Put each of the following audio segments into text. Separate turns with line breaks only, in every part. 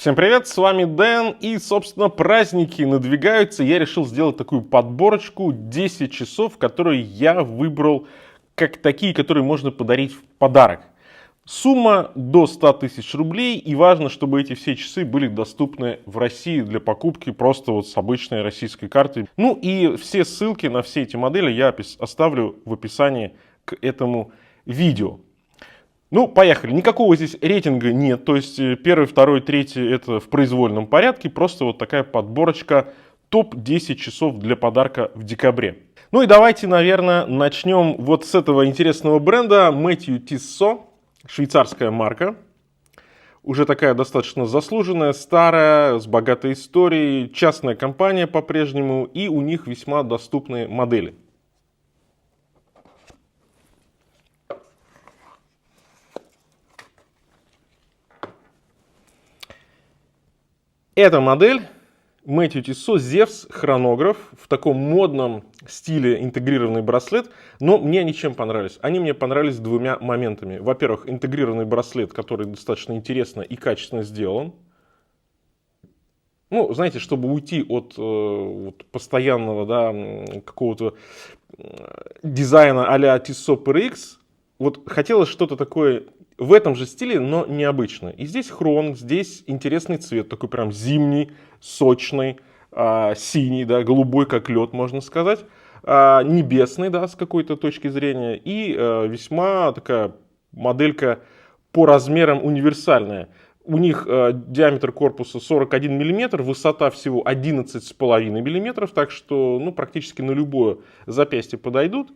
Всем привет, с вами Дэн, и, собственно, праздники надвигаются. Я решил сделать такую подборочку 10 часов, которые я выбрал как такие, которые можно подарить в подарок. Сумма до 100 тысяч рублей, и важно, чтобы эти все часы были доступны в России для покупки просто вот с обычной российской картой. Ну и все ссылки на все эти модели я оставлю в описании к этому видео. Ну, поехали. Никакого здесь рейтинга нет. То есть первый, второй, третий это в произвольном порядке. Просто вот такая подборочка топ-10 часов для подарка в декабре. Ну и давайте, наверное, начнем вот с этого интересного бренда Matthieu Tissot. Швейцарская марка. Уже такая достаточно заслуженная, старая, с богатой историей. Частная компания по-прежнему. И у них весьма доступные модели. Эта модель Matthieu Tissot Zevs хронограф в таком модном стиле интегрированный браслет, но мне они чем понравились? Они мне понравились двумя моментами. Во-первых, интегрированный браслет, который достаточно интересно и качественно сделан. Ну, знаете, чтобы уйти от постоянного, да, какого-то дизайна а-ля Tissot PRX, вот хотелось что-то такое в этом же стиле, но необычное. И здесь хром, здесь интересный цвет, такой прям зимний, сочный, синий, да, голубой, как лед, можно сказать. Небесный, да, с какой-то точки зрения. И весьма такая моделька по размерам универсальная. У них диаметр корпуса 41 мм, высота всего 11,5 мм, так что ну, практически на любое запястье подойдут.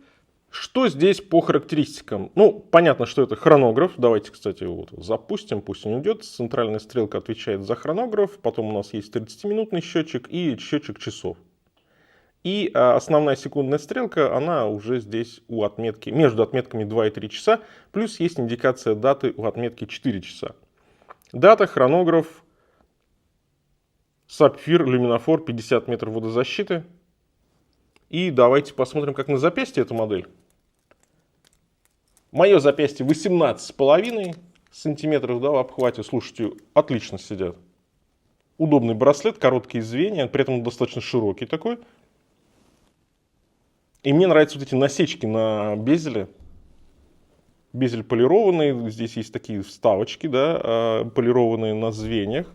Что здесь по характеристикам? Ну, понятно, что это хронограф. Давайте, кстати, вот запустим, пусть он идет. Центральная стрелка отвечает за хронограф. Потом у нас есть 30-минутный счетчик и счетчик часов. И основная секундная стрелка, она уже здесь у отметки, между отметками 2 и 3 часа. Плюс есть индикация даты у отметки 4 часа. Дата, хронограф, сапфир, люминофор, 50 метров водозащиты. И давайте посмотрим, как на запястье эта модель. Мое запястье 18,5 сантиметров, да, в обхвате. Слушайте, отлично сидят. Удобный браслет, короткие звенья, при этом достаточно широкий такой. И мне нравятся вот эти насечки на безеле. Безель полированный, здесь есть такие вставочки, да, полированные на звеньях.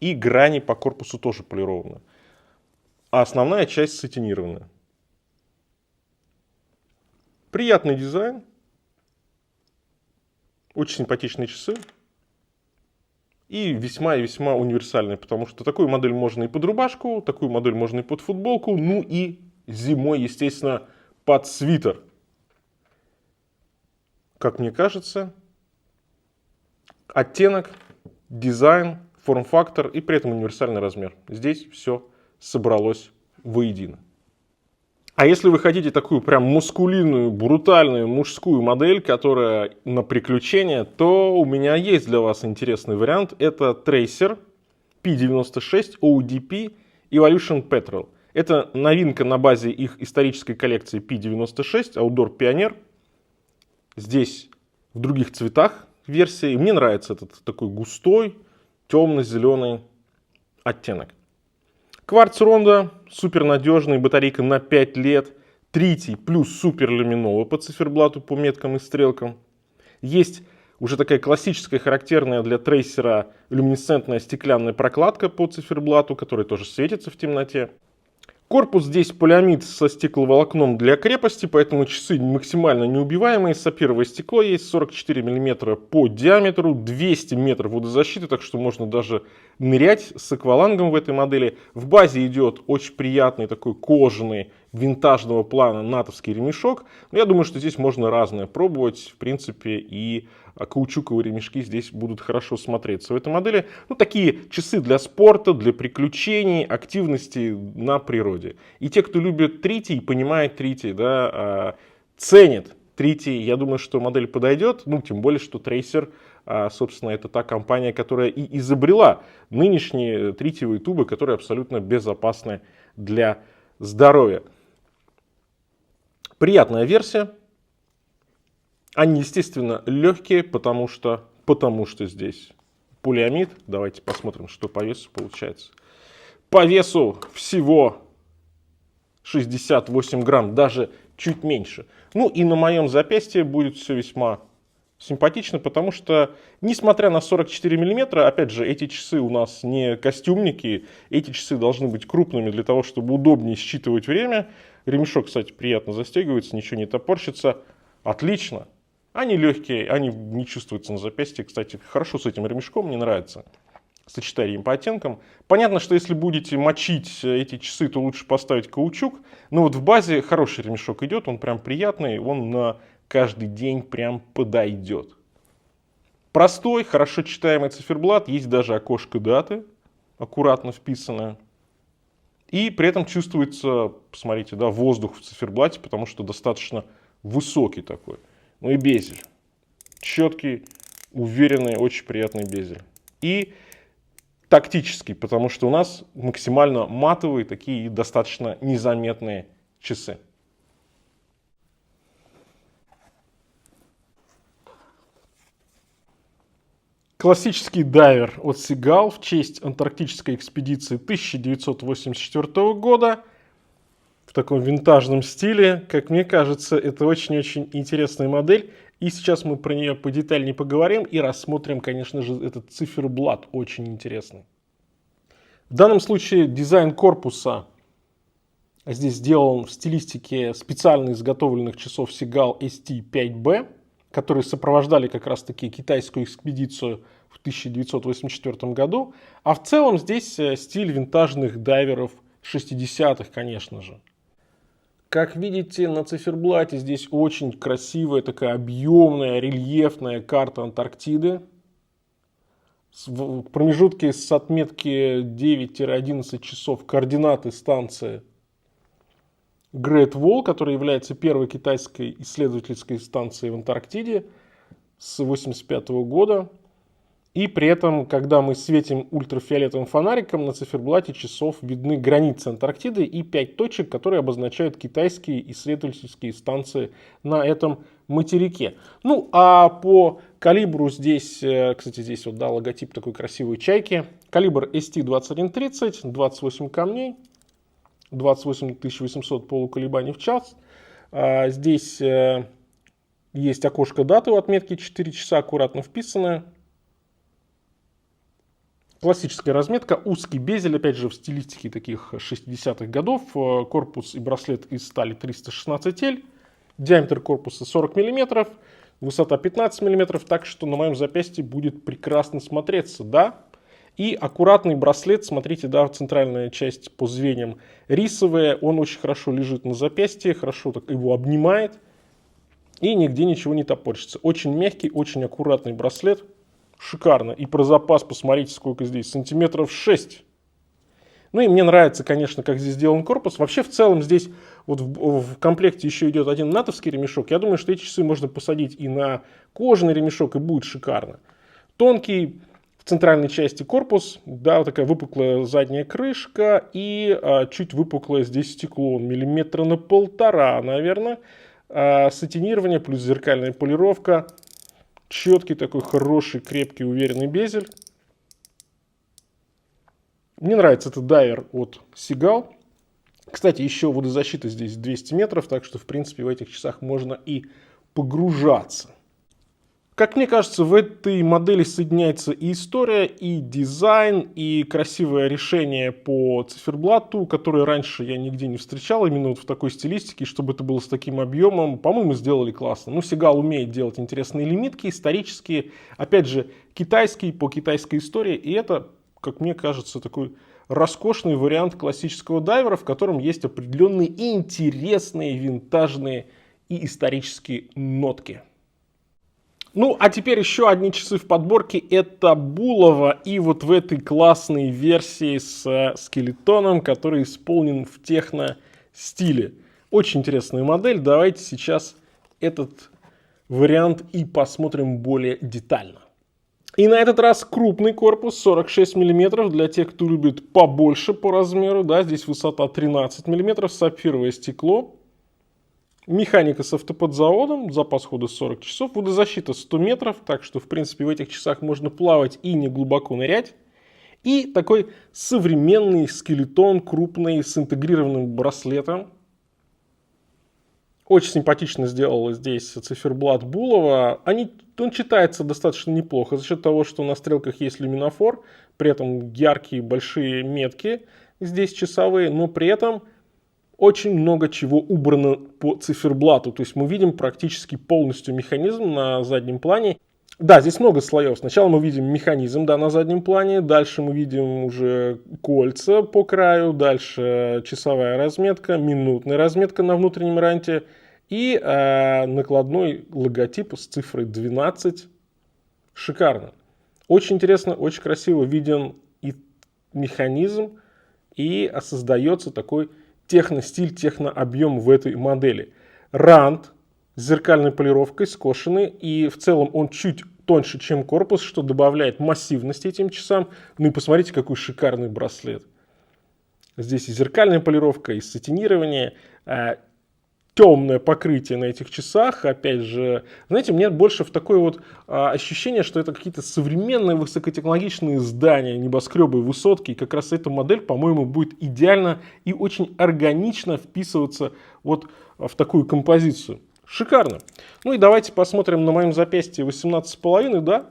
И грани по корпусу тоже полированы. А основная часть сатинированная. Приятный дизайн. Очень симпатичные часы. И весьма и весьма универсальные, потому что такую модель можно и под рубашку, такую модель можно и под футболку, ну и зимой, естественно, под свитер. Как мне кажется, оттенок, дизайн, форм-фактор и при этом универсальный размер. Здесь все собралось воедино. А если вы хотите такую прям мускулинную, брутальную мужскую модель, которая на приключения, то у меня есть для вас интересный вариант. Это Tracer P96 ODP Evolution Petrol. Это новинка на базе их исторической коллекции P96 Outdoor Pioneer. Здесь в других цветах версии. Мне нравится этот такой густой, темно-зеленый оттенок. Кварц Ронда, супер надежный, батарейка на 5 лет. Тритий плюс супер люминова по циферблату, по меткам и стрелкам. Есть уже такая классическая, характерная для трейсера люминесцентная стеклянная прокладка по циферблату, которая тоже светится в темноте. Корпус здесь полиамид со стекловолокном для крепости, поэтому часы максимально неубиваемые. Сапфировое стекло есть 44 мм по диаметру, 200 метров водозащиты, так что можно даже нырять с аквалангом в этой модели. В базе идет очень приятный такой кожаный винтажного плана натовский ремешок. Но я думаю, что здесь можно разное пробовать, в принципе, и каучуковые ремешки здесь будут хорошо смотреться в этой модели. Ну, такие часы для спорта, для приключений, активности на природе. И те, кто любит тритий, понимает тритий, да, ценит тритий, я думаю, что модель подойдет. Ну, тем более, что Tracer, собственно, это та компания, которая и изобрела нынешние тритиевые тубы, которые абсолютно безопасны для здоровья. Приятная версия. Они, естественно, легкие, потому что здесь полиамид. Давайте посмотрим, что по весу получается. По весу всего 68 грамм, даже чуть меньше. Ну и на моем запястье будет все весьма симпатично, потому что, несмотря на 44 миллиметра, опять же, эти часы у нас не костюмники, эти часы должны быть крупными для того, чтобы удобнее считывать время. Ремешок, кстати, приятно застегивается, ничего не топорщится. Отлично. Они легкие, они не чувствуются на запястье. Кстати, хорошо с этим ремешком, мне нравится сочетание по оттенкам. Понятно, что если будете мочить эти часы, то лучше поставить каучук. Но вот в базе хороший ремешок идет, он прям приятный, он на каждый день прям подойдет. Простой, хорошо читаемый циферблат, есть даже окошко даты, аккуратно вписанное. И при этом чувствуется, посмотрите, да, воздух в циферблате, потому что достаточно высокий такой. Ну и безель. Четкий, уверенный, очень приятный безель. И тактический, потому что у нас максимально матовые, такие достаточно незаметные часы. Классический дайвер от Seagull в честь антарктической экспедиции 1984 года. В таком винтажном стиле. Как мне кажется, это очень-очень интересная модель. И сейчас мы про нее подетальнее поговорим и рассмотрим, конечно же, этот циферблат. Очень интересный. В данном случае дизайн корпуса здесь сделан в стилистике специально изготовленных часов Seagull ST5B, которые сопровождали как раз-таки китайскую экспедицию в 1984 году. А в целом здесь стиль винтажных дайверов 60-х, конечно же. Как видите, на циферблате здесь очень красивая, такая объемная, рельефная карта Антарктиды. В промежутке с отметки 9-11 часов координаты станции Great Wall, которая является первой китайской исследовательской станцией в Антарктиде с 1985 года. И при этом, когда мы светим ультрафиолетовым фонариком, на циферблате часов видны границы Антарктиды и 5 точек, которые обозначают китайские исследовательские станции на этом материке. Ну, а по калибру здесь, кстати, здесь вот, да, логотип такой красивой чайки. Калибр ST2130, 28 камней, 28 800 полуколебаний в час. Здесь есть окошко даты у отметки 4 часа, аккуратно вписанное. Классическая разметка, узкий безель, опять же в стилистике таких 60-х годов. Корпус и браслет из стали 316L. Диаметр корпуса 40 мм, высота 15 мм, так что на моем запястье будет прекрасно смотреться, да. И аккуратный браслет, смотрите, да, центральная часть по звеньям рисовая, он очень хорошо лежит на запястье, хорошо так его обнимает и нигде ничего не топорщится. Очень мягкий, очень аккуратный браслет, шикарно. И про запас посмотрите, сколько здесь, сантиметров 6. Ну и мне нравится, конечно, как здесь сделан корпус. Вообще, в целом, здесь вот в комплекте еще идет один натовский ремешок. Я думаю, что эти часы можно посадить и на кожаный ремешок, и будет шикарно. Тонкий в центральной части корпус, да, вот такая выпуклая задняя крышка и чуть выпуклое здесь стекло, миллиметра на 1,5, наверное. Сатинирование плюс зеркальная полировка. Четкий такой хороший, крепкий, уверенный безель. Мне нравится этот дайвер от Seagull. Кстати, еще водозащита здесь 200 метров, так что, в принципе, в этих часах можно и погружаться. Как мне кажется, в этой модели соединяется и история, и дизайн, и красивое решение по циферблату, которое раньше я нигде не встречал, именно вот в такой стилистике, чтобы это было с таким объемом. По-моему, сделали классно. Ну, Seagull умеет делать интересные лимитки, исторические, опять же, китайские, по китайской истории, и это, как мне кажется, такой роскошный вариант классического дайвера, в котором есть определенные интересные, винтажные и исторические нотки. Ну, а теперь еще одни часы в подборке. Это Bulova. И вот в этой классной версии с скелетоном, который исполнен в техно-стиле. Очень интересная модель. Давайте сейчас этот вариант и посмотрим более детально. И на этот раз крупный корпус, 46 мм, для тех, кто любит побольше по размеру. Да, здесь высота 13 мм, сапфировое стекло. Механика с автоподзаводом, запас хода 40 часов, водозащита 100 метров, так что, в принципе, в этих часах можно плавать и не глубоко нырять. И такой современный скелетон, крупный, с интегрированным браслетом. Очень симпатично сделала здесь циферблат Булова. Он читается достаточно неплохо за счет того, что на стрелках есть люминофор, при этом яркие большие метки здесь часовые, но при этом очень много чего убрано по циферблату. То есть мы видим практически полностью механизм на заднем плане. Да, здесь много слоев. Сначала мы видим механизм, да, на заднем плане, дальше мы видим уже кольца по краю, дальше часовая разметка, минутная разметка на внутреннем ранте и накладной логотип с цифрой 12. Шикарно. Очень интересно, очень красиво виден и механизм, и создается такой техностиль, технообъем в этой модели. Рант с зеркальной полировкой, скошенный, и в целом он чуть тоньше, чем корпус, что добавляет массивности этим часам. Ну и посмотрите, какой шикарный браслет. Здесь и зеркальная полировка, и сатинирование, темное покрытие на этих часах. Опять же, знаете, мне больше в такое вот ощущение, что это какие-то современные высокотехнологичные здания, небоскребы, высотки. И как раз эта модель, по-моему, будет идеально и очень органично вписываться вот в такую композицию. Шикарно. Ну и давайте посмотрим на моем запястье 18,5, да.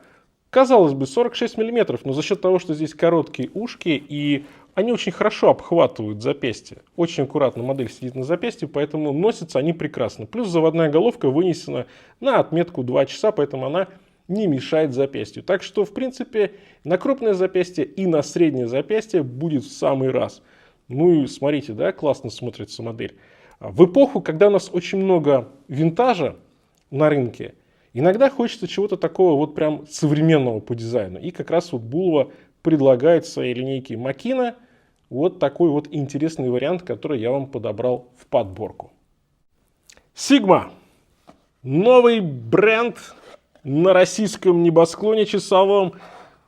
Казалось бы, 46 мм, но за счет того, что здесь короткие ушки, и они очень хорошо обхватывают запястье. Очень аккуратно модель сидит на запястье, поэтому носятся они прекрасно. Плюс заводная головка вынесена на отметку 2 часа, поэтому она не мешает запястью. Так что, в принципе, на крупное запястье и на среднее запястье будет в самый раз. Ну и смотрите, да, классно смотрится модель. В эпоху, когда у нас очень много винтажа на рынке, иногда хочется чего-то такого вот прям современного по дизайну. И как раз вот Булова предлагает в своей линейке Makina вот такой вот интересный вариант, который я вам подобрал в подборку. Sigma. Новый бренд на российском небосклоне часовом.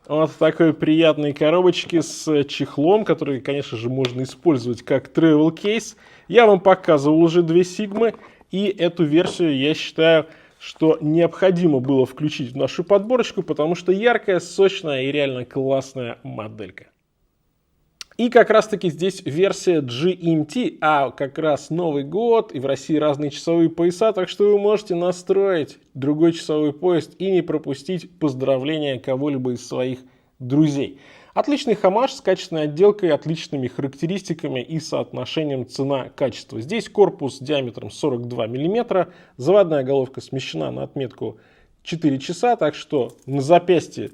Вот в такой приятной коробочке с чехлом, который, конечно же, можно использовать как travel case. Я вам показывал уже две Sigma, и эту версию я считаю, что необходимо было включить в нашу подборочку, потому что яркая, сочная и реально классная моделька. И как раз таки здесь версия GMT, а как раз Новый год, и в России разные часовые пояса, так что вы можете настроить другой часовой пояс и не пропустить поздравления кого-либо из своих друзей. Отличный хамаш с качественной отделкой, отличными характеристиками и соотношением цена-качество. Здесь корпус диаметром 42 мм, заводная головка смещена на отметку 4 часа, так что на запястье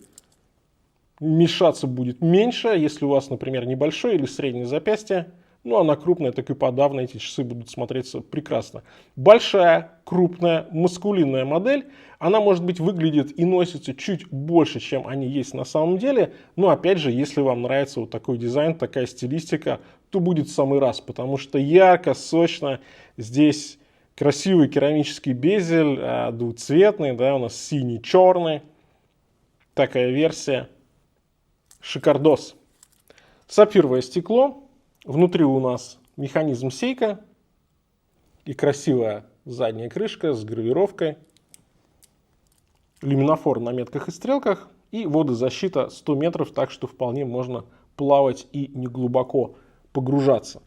мешаться будет меньше, если у вас, например, небольшое или среднее запястье. Ну а на крупное, так и подавно эти часы будут смотреться прекрасно. Большая, крупная, маскулинная модель. Она, может быть, выглядит и носится чуть больше, чем они есть на самом деле. Но опять же, если вам нравится вот такой дизайн, такая стилистика, то будет в самый раз. Потому что ярко, сочно. Здесь красивый керамический безель, двухцветный, да, у нас синий-черный. Такая версия. Шикардос. Сапфировое стекло. Внутри у нас механизм Seiko и красивая задняя крышка с гравировкой. Люминофор на метках и стрелках и водозащита 100 метров, так что вполне можно плавать и не глубоко погружаться.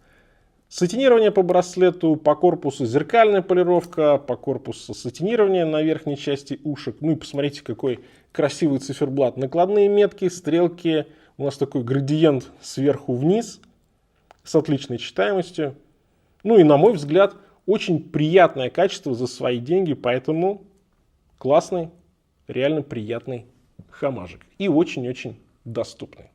Сатинирование по браслету, по корпусу зеркальная полировка, по корпусу сатинирование на верхней части ушек. Ну и посмотрите, какой красивый циферблат. Накладные метки, стрелки, у нас такой градиент сверху вниз с отличной читаемостью. Ну и, на мой взгляд, очень приятное качество за свои деньги, поэтому классный, реально приятный хамажик. И очень-очень доступный.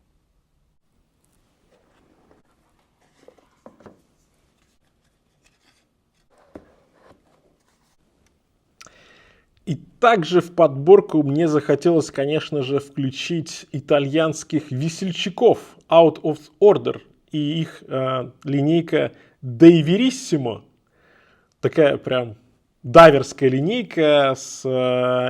И также в подборку мне захотелось, конечно же, включить итальянских весельчаков Out of Order и их линейка Dei Verissimo. Такая прям дайверская линейка с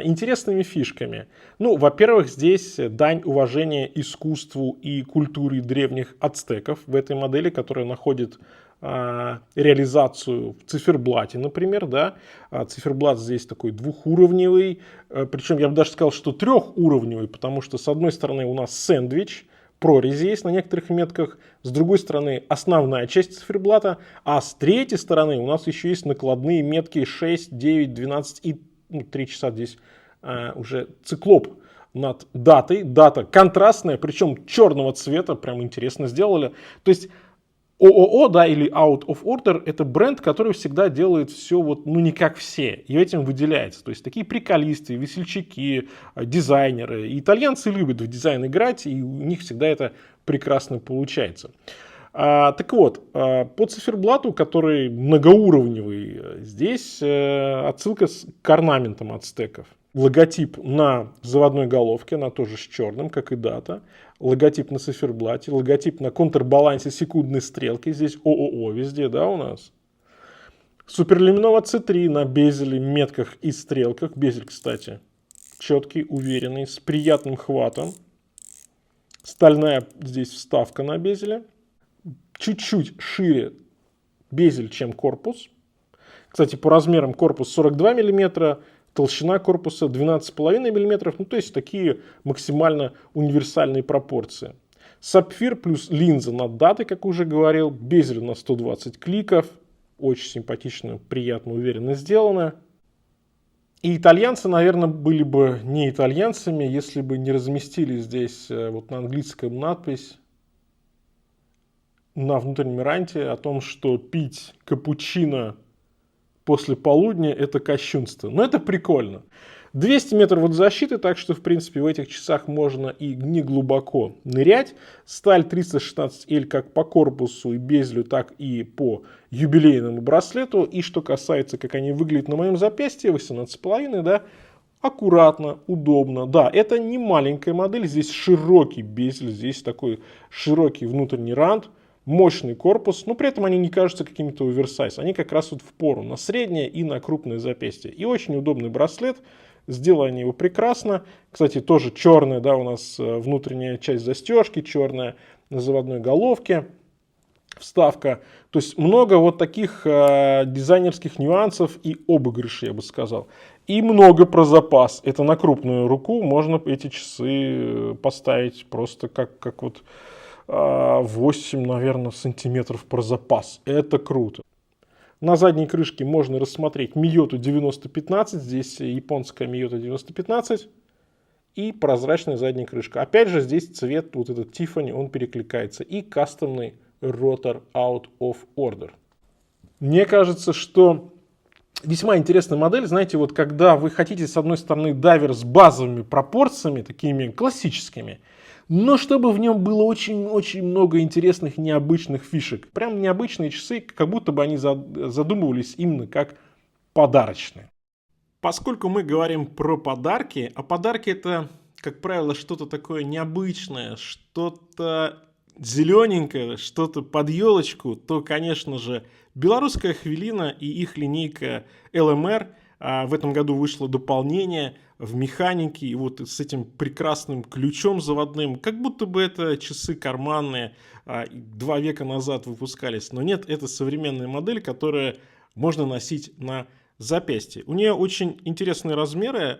интересными фишками. Ну, во-первых, здесь дань уважения искусству и культуре древних ацтеков в этой модели, которая находит реализацию в циферблате, например, да. Циферблат здесь такой двухуровневый, причем я бы даже сказал, что трехуровневый, потому что с одной стороны у нас сэндвич, прорези есть на некоторых метках, с другой стороны основная часть циферблата, а с третьей стороны у нас еще есть накладные метки 6, 9, 12 и 3 часа здесь уже циклоп над датой. Дата контрастная, причем черного цвета, прям интересно сделали. То есть ООО, да, или Out of Order, это бренд, который всегда делает все вот, ну, не как все, и этим выделяется. То есть такие приколисты, весельчаки, дизайнеры. И итальянцы любят в дизайн играть, и у них всегда это прекрасно получается. Так вот, по циферблату, который многоуровневый, здесь отсылка к орнаментам ацтеков. Логотип на заводной головке, она тоже с черным, как и дата. Логотип на циферблате, логотип на контрбалансе секундной стрелки. Здесь ООО везде, да, у нас. Суперлюминова C3 на безеле, метках и стрелках. Безель, кстати, четкий, уверенный, с приятным хватом. Стальная здесь вставка на безеле. Чуть-чуть шире безель, чем корпус. Кстати, по размерам корпус 42 мм. Толщина корпуса 12,5 мм, ну то есть такие максимально универсальные пропорции. Сапфир плюс линза над датой, как уже говорил, безель на 120 кликов, очень симпатично, приятно, уверенно сделано. И итальянцы, наверное, были бы не итальянцами, если бы не разместили здесь вот на английском надпись на внутреннем ранте о том, что пить капучино после полудня – это кощунство. Но это прикольно. 200 метров водозащиты, так что, в принципе, в этих часах можно и не глубоко нырять. Сталь 316L как по корпусу и безелю, так и по юбилейному браслету. И что касается, как они выглядят на моем запястье, 18,5, да, аккуратно, удобно. Да, это не маленькая модель, здесь широкий безель, здесь такой широкий внутренний рант. Мощный корпус, но при этом они не кажутся какими-то оверсайз. Они как раз вот в пору на среднее и на крупное запястье. И очень удобный браслет. Сделали они его прекрасно. Кстати, тоже черная, да, у нас внутренняя часть застежки, черная на заводной головке. Вставка. То есть много вот таких дизайнерских нюансов и обыгрышей, я бы сказал. И много про запас. Это на крупную руку можно эти часы поставить просто как вот 8, наверное, сантиметров про запас. Это круто. На задней крышке можно рассмотреть Miyota 9015. Здесь японская Miyota 9015. И прозрачная задняя крышка. Опять же, здесь цвет, вот этот Tiffany, он перекликается. И кастомный ротор Out of Order. Мне кажется, что весьма интересная модель. Знаете, вот когда вы хотите, с одной стороны, дайвер с базовыми пропорциями, такими классическими, но чтобы в нем было очень-очень много интересных необычных фишек. Прям необычные часы, как будто бы они задумывались именно как подарочные. Поскольку мы говорим про подарки, а подарки это, как правило, что-то такое необычное, что-то зелененькое, что-то под елочку, то, конечно же, белорусская Хвилина и их линейка LMR. В этом году вышло дополнение в механике, и вот с этим прекрасным ключом заводным, как будто бы это часы карманные, 2 века назад выпускались. Но нет, это современная модель, которая можно носить на запястье. У нее очень интересные размеры,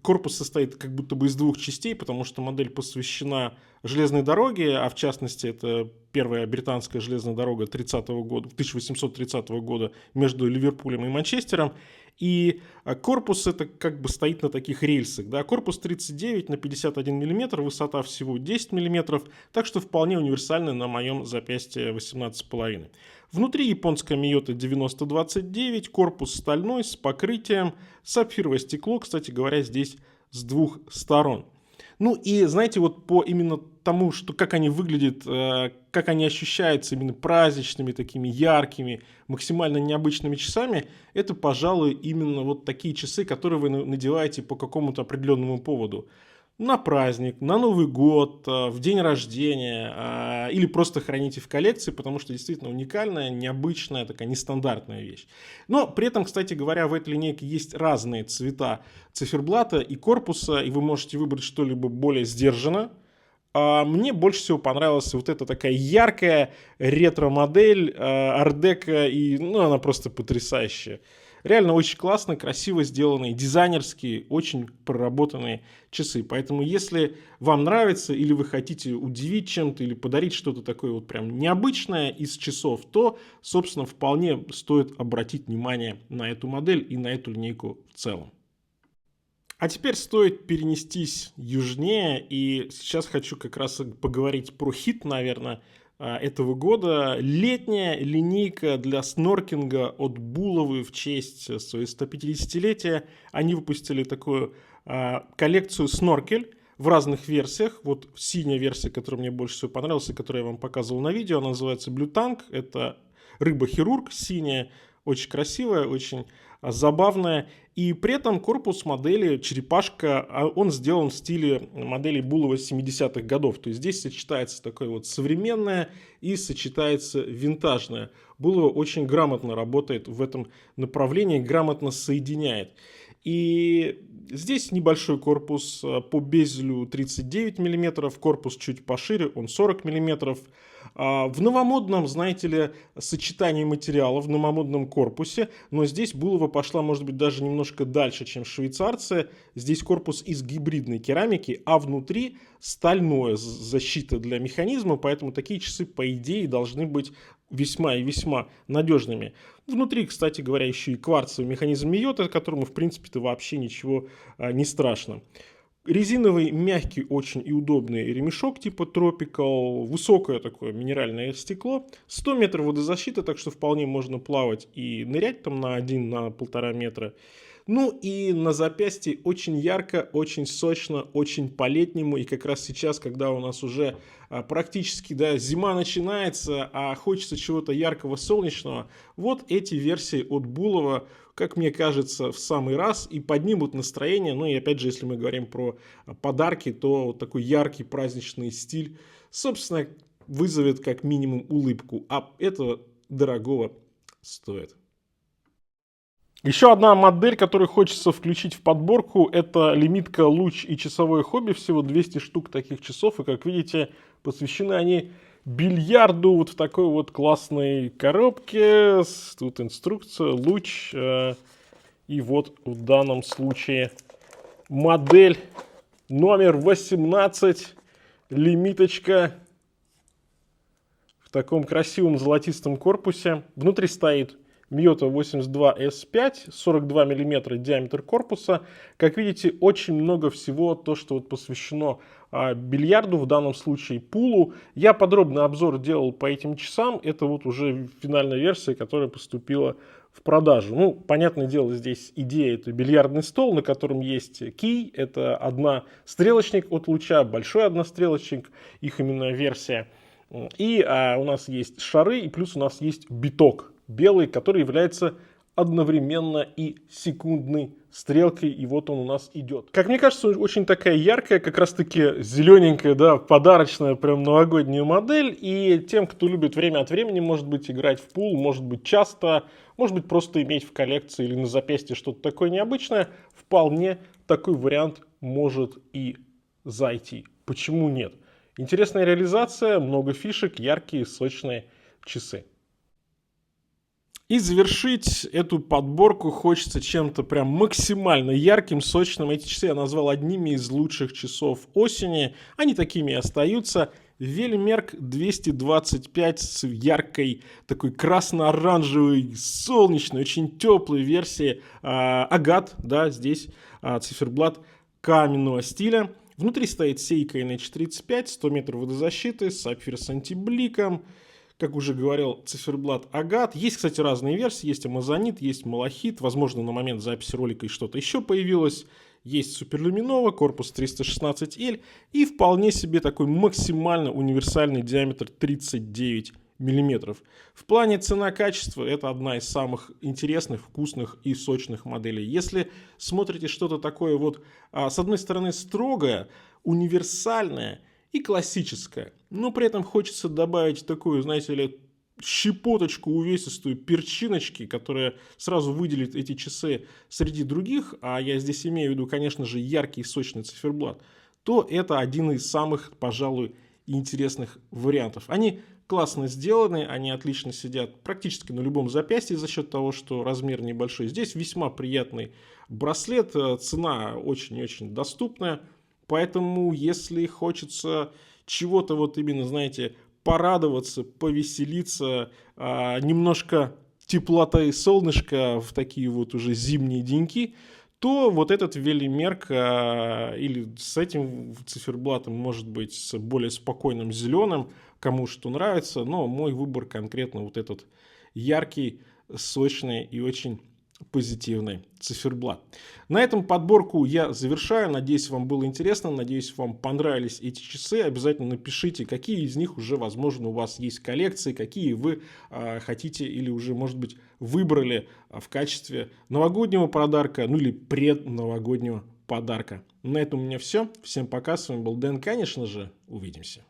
корпус состоит как будто бы из 2 частей, потому что модель посвящена железной дороге, а в частности это первая британская железная дорога 1830 года между Ливерпулем и Манчестером. И корпус это как бы стоит на таких рельсах. Да? Корпус 39 на 51 мм, высота всего 10 мм, так что вполне универсальный на моем запястье 18,5. Внутри японская Miyota 9029, корпус стальной с покрытием, сапфировое стекло, кстати говоря, здесь с 2 сторон. Ну и знаете, вот по именно тому, что как они выглядят, как они ощущаются именно праздничными, такими яркими, максимально необычными часами, это, пожалуй, именно вот такие часы, которые вы надеваете по какому-то определенному поводу. На праздник, на Новый год, в день рождения или просто храните в коллекции, потому что действительно уникальная, необычная, такая нестандартная вещь. Но при этом, кстати говоря, в этой линейке есть разные цвета циферблата и корпуса, и вы можете выбрать что-либо более сдержанно, мне больше всего понравилась вот эта такая яркая ретро-модель Art-Deco, и ну, она просто потрясающая. Реально очень классно, красиво сделанные, дизайнерские, очень проработанные часы. Поэтому если вам нравится или вы хотите удивить чем-то или подарить что-то такое вот прям необычное из часов, то, собственно, вполне стоит обратить внимание на эту модель и на эту линейку в целом. А теперь стоит перенестись южнее, и сейчас хочу как раз поговорить про хит, наверное, этого года. Летняя линейка для сноркинга от Булавы в честь своего 150-летия. Они выпустили такую коллекцию сноркель в разных версиях. Вот синяя версия, которая мне больше всего понравилась, и которую я вам показывал на видео, она называется Blue Tank. Это рыба-хирург синяя, очень красивая, очень забавная. И при этом корпус модели черепашка, он сделан в стиле моделей Булава 70-х годов. То есть здесь сочетается такое вот современное и сочетается винтажное. Булава очень грамотно работает в этом направлении, грамотно соединяет. И здесь небольшой корпус по безелю 39 мм, корпус чуть пошире, он 40 мм. В новомодном, знаете ли, сочетании материалов, в новомодном корпусе, но здесь Булава пошла, может быть, даже немножко дальше, чем швейцарцы. Здесь корпус из гибридной керамики, а внутри стальная защита для механизма, поэтому такие часы, по идее, должны быть весьма и весьма надежными. Внутри, кстати говоря, еще и кварцевый механизм Миота, которому, в принципе-то, вообще ничего не страшно. Резиновый, мягкий, очень и удобный ремешок типа Tropical, высокое такое минеральное стекло, 100 метров водозащиты, так что вполне можно плавать и нырять там на 1-1,5 метра. Ну и на запястье очень ярко, очень сочно, очень по-летнему. И как раз сейчас, когда у нас уже практически зима начинается, а хочется чего-то яркого, солнечного, вот эти версии от Булава, как мне кажется, в самый раз и поднимут настроение. Ну и опять же, если мы говорим про подарки, то вот такой яркий праздничный стиль, собственно, вызовет как минимум улыбку. А этого дорогого стоит. Еще одна модель, которую хочется включить в подборку, это лимитка Луч и часовое хобби. Всего 200 штук таких часов. И, как видите, посвящены они бильярду вот в такой вот классной коробке. Тут инструкция, луч. И вот в данном случае модель номер 18. Лимиточка в таком красивом золотистом корпусе. Внутри стоит Miyota 82S5, 42 мм диаметр корпуса. Как видите, очень много всего, то, что вот посвящено бильярду, в данном случае пулу. Я подробный обзор делал по этим часам. Это вот уже финальная версия, которая поступила в продажу. Ну, понятное дело, здесь идея — это бильярдный стол, на котором есть кий. Это однострелочник от луча, большой однострелочник, их именная версия. И у нас есть шары, и плюс у нас есть биток белый, который является одновременно и секундной стрелкой, и вот он у нас идет. Как мне кажется, очень такая яркая, как раз таки зелененькая, подарочная, прям новогодняя модель, и тем, кто любит время от времени, может быть, играть в пул, может быть, часто, может быть, просто иметь в коллекции или на запястье что-то такое необычное, вполне такой вариант может и зайти. Почему нет? Интересная реализация, много фишек, яркие, сочные часы. И завершить эту подборку хочется чем-то прям максимально ярким, сочным. Эти часы я назвал одними из лучших часов осени. Они такими и остаются. Велимерк 225 с яркой, такой красно-оранжевой, солнечной, очень теплой версии. Агат, здесь циферблат каменного стиля. Внутри стоит Seiko NH35, 100 метров водозащиты, сапфир с антибликом. Как уже говорил, циферблат Агат. Есть, кстати, разные версии. Есть амазонит, есть малахит. Возможно, на момент записи ролика и что-то еще появилось. Есть суперлюминова, корпус 316L. И вполне себе такой максимально универсальный диаметр 39 мм. В плане цена-качество это одна из самых интересных, вкусных и сочных моделей. Если смотрите что-то такое вот, с одной стороны, строгое, универсальное и классическое, но при этом хочется добавить такую, знаете ли, щепоточку увесистую перчиночки, которая сразу выделит эти часы среди других, а я здесь имею в виду, конечно же, яркий сочный циферблат, то это один из самых, пожалуй, интересных вариантов. Они классно сделаны, они отлично сидят практически на любом запястье за счет того, что размер небольшой. Здесь весьма приятный браслет, цена очень-очень доступная, поэтому если хочется чего-то вот именно, знаете, порадоваться, повеселиться, немножко теплоты и солнышка в такие вот уже зимние деньки, то вот этот велимерк или с этим циферблатом, может быть, с более спокойным зеленым, кому что нравится, но мой выбор конкретно вот этот яркий, сочный и очень позитивный циферблат. На этом подборку я завершаю. Надеюсь, вам было интересно. Надеюсь, вам понравились эти часы. Обязательно напишите, какие из них уже, возможно, у вас есть коллекции, какие вы хотите или уже, может быть, выбрали в качестве новогоднего подарка, ну или предновогоднего подарка. На этом у меня все. Всем пока. С вами был Дэн, конечно же. Увидимся.